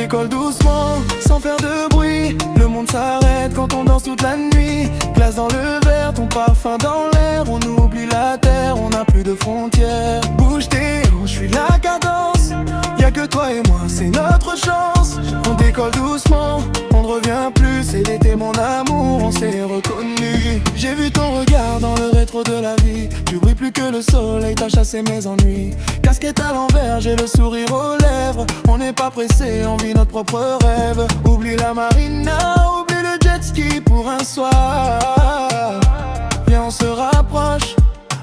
décolle doucement, sans faire de bruit. Le monde s'arrête quand on danse toute la nuit. Glace dans le verre, ton parfum dans l'air. On oublie la terre, on n'a plus de frontières. Bouge tes hanches, suis la cadence. Y'a que toi et moi, c'est notre chance. On décolle doucement, on ne revient plus. C'est l'été mon amour, on s'est reconnu. J'ai vu ton regard dans le rétro de la vie. Tu brilles plus que le soleil, t'as chassé mes ennuis. Casquette à l'envers, j'ai le sourire aux lèvres. On n'est pas pressé, on vit notre propre rêve. Oublie la marina, oublie le jet ski pour un soir. Viens on se rapproche,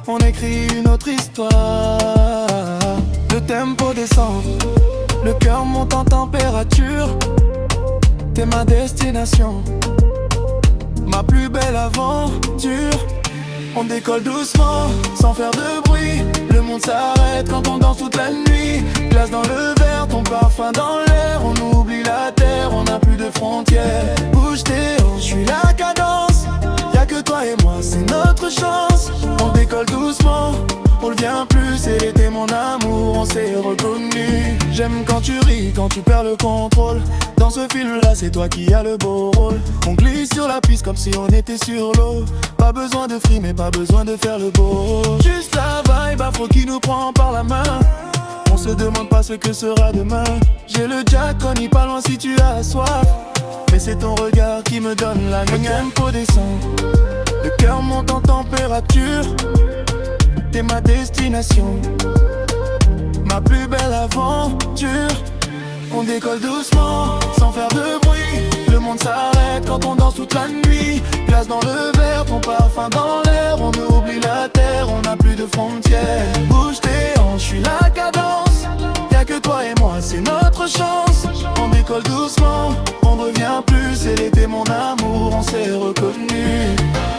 on écrit une autre histoire. Le tempo descend, le cœur monte en température. T'es ma destination, ma plus belle aventure. On décolle doucement, sans faire de bruit. Le monde s'arrête quand on danse toute la nuit. Glace dans le verre, ton parfum dans l'air. On oublie la terre, on n'a plus de frontières. Bouge tes hanches, je suis la cadence. Y'a que toi et moi, c'est notre chance. On décolle doucement, on le vient plus. C'est l'été mon amour, on s'est reconnu. J'aime quand tu ris, quand tu perds le contrôle. Dans ce film-là, c'est toi qui as le beau rôle. On glisse sur la piste comme si on était sur l'eau. Pas besoin de frimer, pas besoin de faire le beau. Juste la vibe afro qui nous prend par la main. On se demande pas ce que sera demain. J'ai le Jack Connie pas loin si tu as soif. Mais c'est ton regard qui me donne la nuit. Le tempo descend, le cœur monte en température. T'es ma destination, ma plus belle aventure. On décolle doucement, sans faire de bruit. Le monde s'arrête quand on danse toute la nuit. Glace dans le verre, ton parfum dans l'air. On oublie la terre, on n'a plus de frontières. Bouge tes hanches, je suis la cadence. Y'a que toi et moi, c'est notre chance. On décolle doucement, on ne revient plus. C'est l'été mon amour, on s'est reconnu.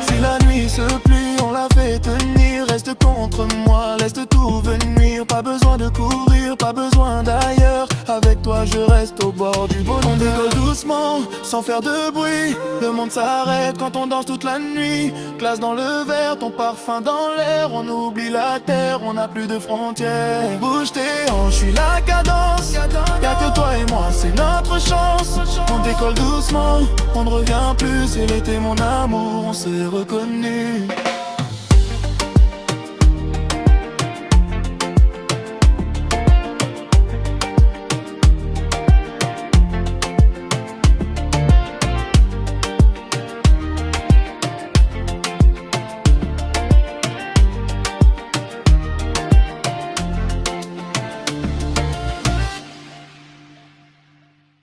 Si la nuit se plie, on la fait tenir. Reste contre moi, laisse tout venir. Pas besoin de courir, pas besoin d'ailleurs. Avec toi je reste au bord du bonheur. On décolle doucement, sans faire de bruit. Le monde s'arrête quand on danse toute la nuit. Glace dans le verre, ton parfum dans l'air. On oublie la terre, on n'a plus de frontières. Bouge tes hanches, je suis la cadence. Y'a que toi et moi, c'est notre chance. On décolle doucement, on ne revient plus. C'est l'été mon amour, on s'est reconnu.